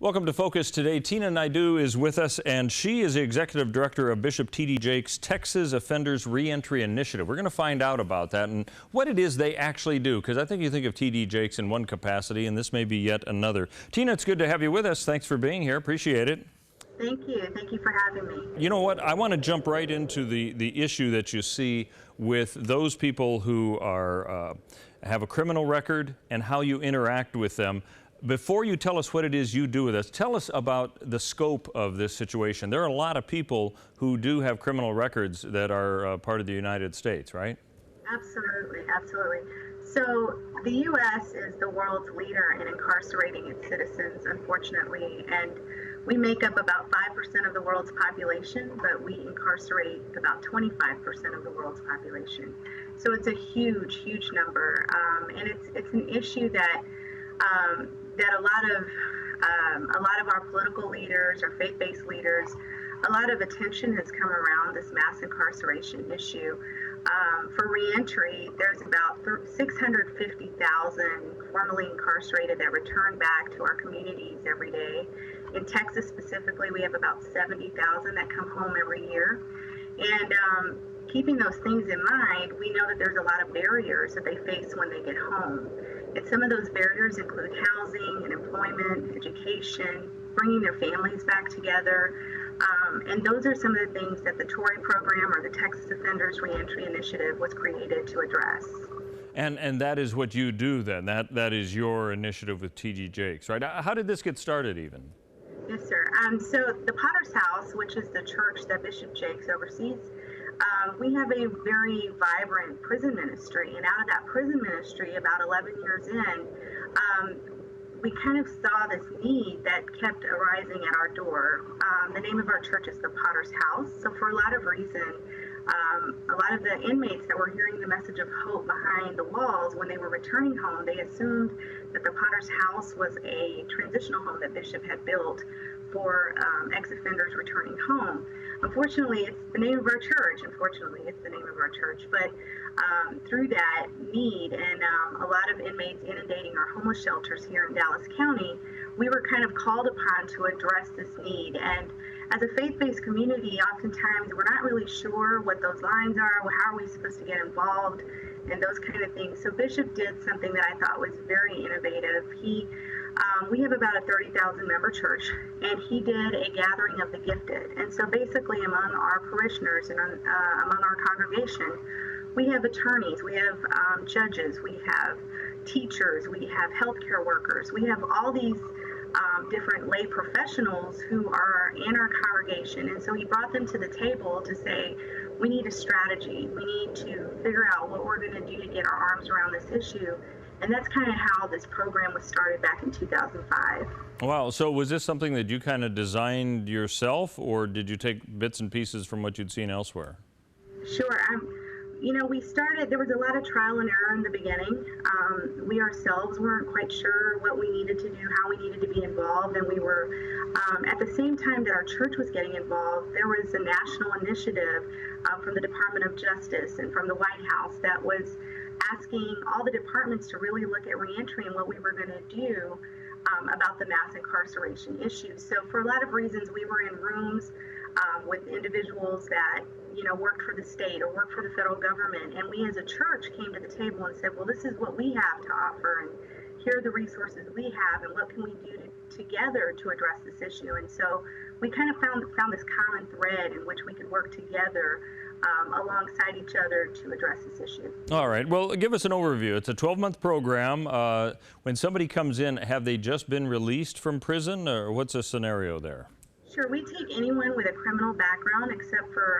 Welcome to Focus today. Tina Naidoo is with us, and she is the Executive Director of Bishop T.D. Jake's Texas Offenders Reentry Initiative. We're going to find out about that and what it is they actually do, because I think you think of T.D. Jakes in one capacity, and this may be yet another. Tina, it's good to have you with us. Thanks for being here. Appreciate it. Thank you. Thank you for having me. You know what? I want to jump right into the issue that you see with those people who are have a criminal record and how you interact with them. Before you tell us what it is you do with us, tell us about the scope of this situation. There are a lot of people who do have criminal records that are part of the United States, right? Absolutely, absolutely. So the U.S. is the world's leader in incarcerating its citizens, unfortunately, and we make up about 5% of the world's population, but we incarcerate about 25% of the world's population. So it's a huge, huge number, and it's an issue that a lot of our political leaders, our faith-based leaders, a lot of attention has come around this mass incarceration issue. For reentry, there's about 650,000 formerly incarcerated that return back to our communities every day. In Texas specifically, we have about 70,000 that come home every year. And keeping those things in mind, we know that there's a lot of barriers that they face when they get home. And some of those barriers include housing and employment, education, bringing their families back together. And those are some of the things that the TORI program, or the Texas Offenders Reentry Initiative, was created to address. And that is what you do then? That is your initiative with T.D. Jakes, right? How did this get started even? Yes, sir. So the Potter's House, which is the church that Bishop Jakes oversees, we have a very vibrant prison ministry. And out of that prison ministry, about 11 years in, we kind of saw this need that kept arising at our door. The name of our church is the Potter's House. So for a lot of reasons, a lot of the inmates that were hearing the message of hope behind the walls when they were returning home, they assumed that the Potter's House was a transitional home that Bishop had built for ex-offenders returning home. Unfortunately, it's the name of our church. But through that need and a lot of inmates inundating our homeless shelters here in Dallas County, we were kind of called upon to address this need. And as a faith-based community, oftentimes we're not really sure what those lines are, how are we supposed to get involved, and those kind of things. So Bishop did something that I thought was very innovative. We have about a 30,000 member church, and he did a gathering of the gifted. And so basically among our parishioners and among our congregation, we have attorneys, we have judges, we have teachers, we have healthcare workers, we have all these different lay professionals who are in our congregation. And so he brought them to the table to say, we need a strategy. We need to figure out what we're going to do to get our arms around this issue. And that's kind of how this program was started back in 2005. Wow. So was this something that you kind of designed yourself, or did you take bits and pieces from what you'd seen elsewhere? Sure. We started, there was a lot of trial and error in the beginning. We ourselves weren't quite sure what we needed to do, how we needed to be involved, and we were, at the same time that our church was getting involved, there was a national initiative from the Department of Justice and from the White House that was asking all the departments to really look at reentry and what we were going to do about the mass incarceration issue. So for a lot of reasons, we were in rooms with individuals that worked for the state or worked for the federal government, and we as a church came to the table and said, well, this is what we have to offer, and here are the resources we have, and what can we do together to address this issue. And so we kind of found this common thread in which we could work together alongside each other to address this issue. All right. Well, give us an overview. It's a 12-month program. When somebody comes in, have they just been released from prison, or what's the scenario there? Sure. We take anyone with a criminal background except for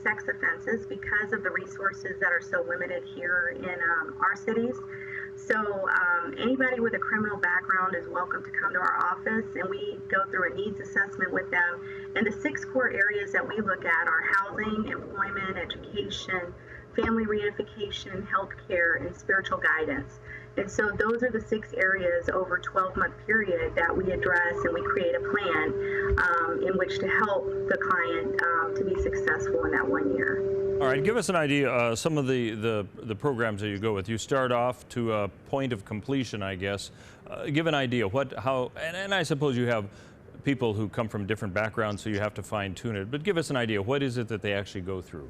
sex offenses because of the resources that are so limited here in our cities. So anybody with a criminal background is welcome to come to our office, and we go through a needs assessment with them. And the 6 core areas that we look at are housing, employment, education, family reunification, healthcare, and spiritual guidance. And so those are the 6 areas over a 12-month period that we address, and we create a plan in which to help the client to be successful in that 1 year. All right, give us an idea, some of the programs that you go with. You start off to a point of completion, I guess. Give an idea, and I suppose you have people who come from different backgrounds, so you have to fine tune it, but give us an idea, what is it that they actually go through?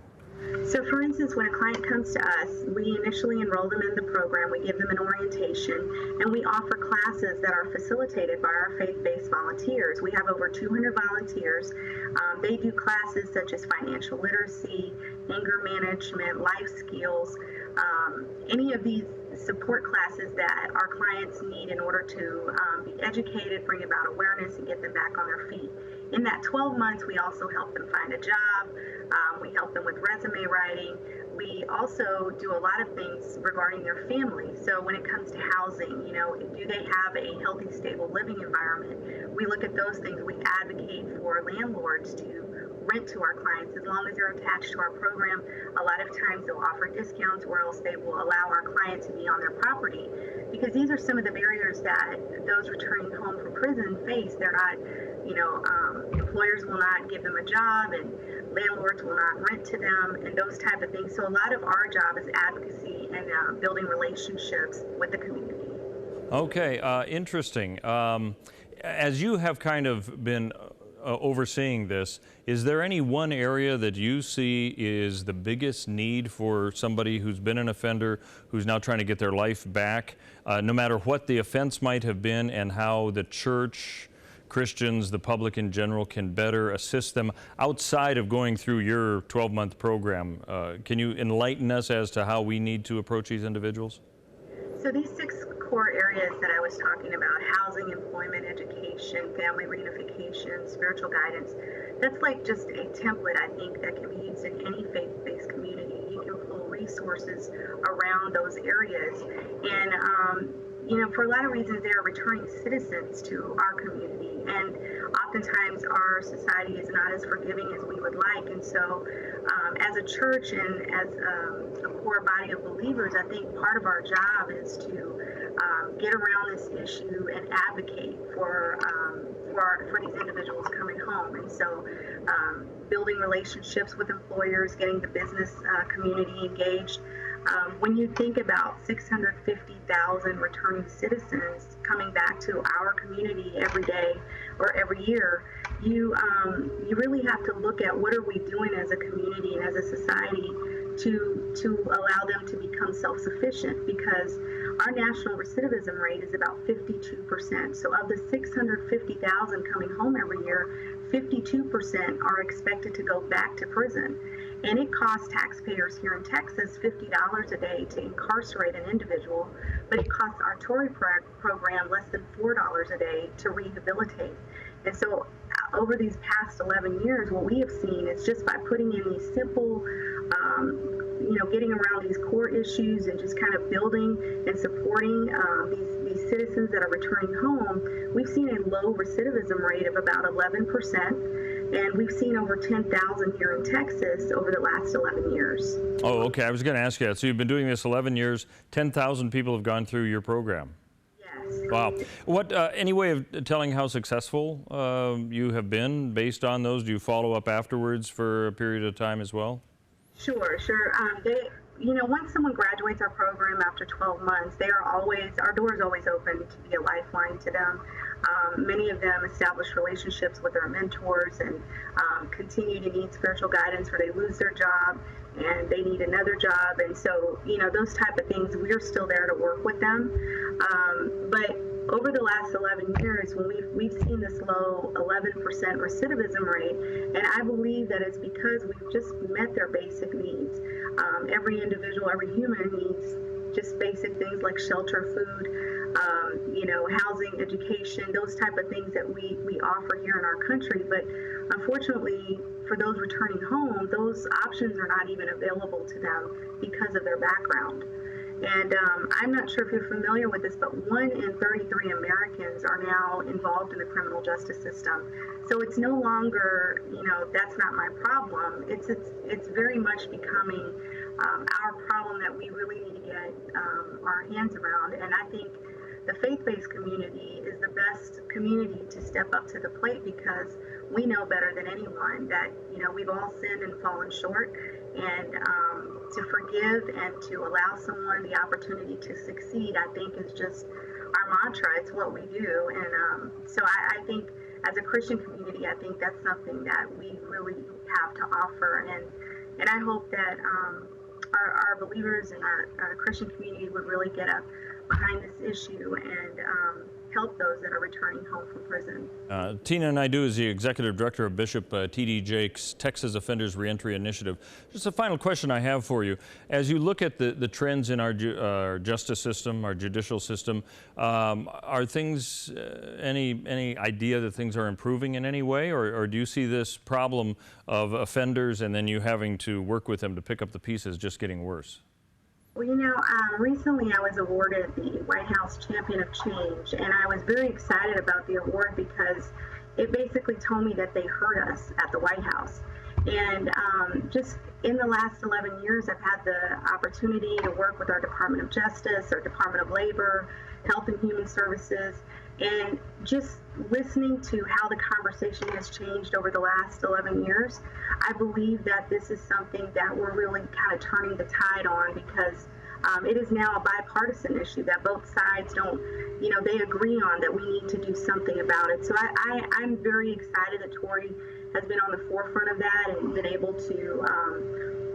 So for instance, when a client comes to us, we initially enroll them in the program, we give them an orientation, and we offer classes that are facilitated by our faith-based volunteers. We have over 200 volunteers. They do classes such as financial literacy, anger management, life skills, any of these support classes that our clients need in order to be educated, bring about awareness, and get them back on their feet. In that 12 months, we also help them find a job. We help them with resume writing. We also do a lot of things regarding their family. So when it comes to housing, do they have a healthy, stable living environment? We look at those things. We advocate for landlords to rent to our clients as long as they're attached to our program. A lot of times they'll offer discounts, or else they will allow our client to be on their property, because these are some of the barriers that those returning home from prison face. They're not, employers will not give them a job, and landlords will not rent to them, and those type of things. So a lot of our job is advocacy and building relationships with the community. Okay, interesting. As you have kind of been overseeing this, is there any one area that you see is the biggest need for somebody who's been an offender, who's now trying to get their life back, no matter what the offense might have been, and how the church, Christians, the public in general, can better assist them outside of going through your 12-month program? Can you enlighten us as to how we need to approach these individuals? So these 6 core areas that I was talking about: housing, employment, education, family reunification, spiritual guidance, that's like just a template, I think, that can be used in any faith-based community. You can pull resources around those areas. And for a lot of reasons, they are returning citizens to our community, and oftentimes our society is not as forgiving as we would like. And so as a church and as a core body of believers, I think part of our job is to get around this issue and advocate for these individuals coming home. And so building relationships with employers, getting the business community engaged. When you think about 650,000 returning citizens coming back to our community every day or every year, you really have to look at what are we doing as a community and as a society to allow them to become self-sufficient, because our national recidivism rate is about 52%. So of the 650,000 coming home every year, 52% are expected to go back to prison. And it costs taxpayers here in Texas $50 a day to incarcerate an individual, but it costs our TORI program less than $4 a day to rehabilitate. And so over these past 11 years, what we have seen is just by putting in these simple, getting around these core issues and just kind of building and supporting these citizens that are returning home, we've seen a low recidivism rate of about 11%. And we've seen over 10,000 here in Texas over the last 11 years. Oh, okay. I was going to ask you that. So you've been doing this 11 years. 10,000 people have gone through your program. Yes. Wow. What? Any way of telling how successful you have been based on those? Do you follow up afterwards for a period of time as well? Sure. Once someone graduates our program after 12 months, our door is always open to be a lifeline to them. Many of them establish relationships with their mentors and continue to need spiritual guidance, where they lose their job and they need another job. And so, those type of things, we're still there to work with them. But over the last 11 years, when we've seen this low 11% recidivism rate, and I believe that it's because we've just met their basic needs. Every individual, every human needs just basic things like shelter, food, housing, education, those type of things that we offer here in our country. But unfortunately, for those returning home, those options are not even available to them because of their background. And I'm not sure if you're familiar with this, but 1 in 33 Americans are now involved in the criminal justice system. So it's no longer, that's not my problem. It's very much becoming our problem that we really need to get our hands around. And I think the faith-based community is the best community to step up to the plate, because we know better than anyone that, we've all sinned and fallen short. And to forgive and to allow someone the opportunity to succeed, I think is just our mantra. It's what we do. And so I think as a Christian community, I think that's something that we really have to offer. And I hope that our believers and our Christian community would really get up behind this issue and help those that are returning home from prison. Tina Naidoo is the Executive Director of Bishop T.D. Jake's Texas Offenders Reentry Initiative. Just a final question I have for you. As you look at the trends in our justice system, our judicial system, are things, any idea that things are improving in any way, or do you see this problem of offenders and then you having to work with them to pick up the pieces just getting worse? Well, recently I was awarded the White House Champion of Change, and I was very excited about the award because it basically told me that they heard us at the White House. And just in the last 11 years, I've had the opportunity to work with our Department of Justice, our Department of Labor, Health and Human Services, and just listening to how the conversation has changed over the last 11 years, I believe that this is something that we're really kind of turning the tide on, because it is now a bipartisan issue that both sides they agree on that we need to do something about it. So I'm very excited that TORI has been on the forefront of that and been able to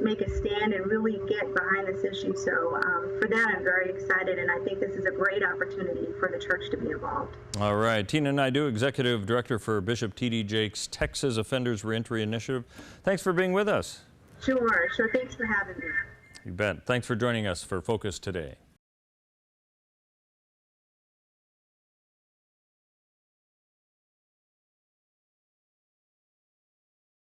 make a stand and really get behind this issue. So for that, I'm very excited, and I think this is a great opportunity for the church to be involved. All right. Tina Naidoo, Executive Director for Bishop T.D. Jake's Texas Offenders Reentry Initiative. Thanks for being with us. Sure. Thanks for having me. You bet. Thanks for joining us for Focus Today.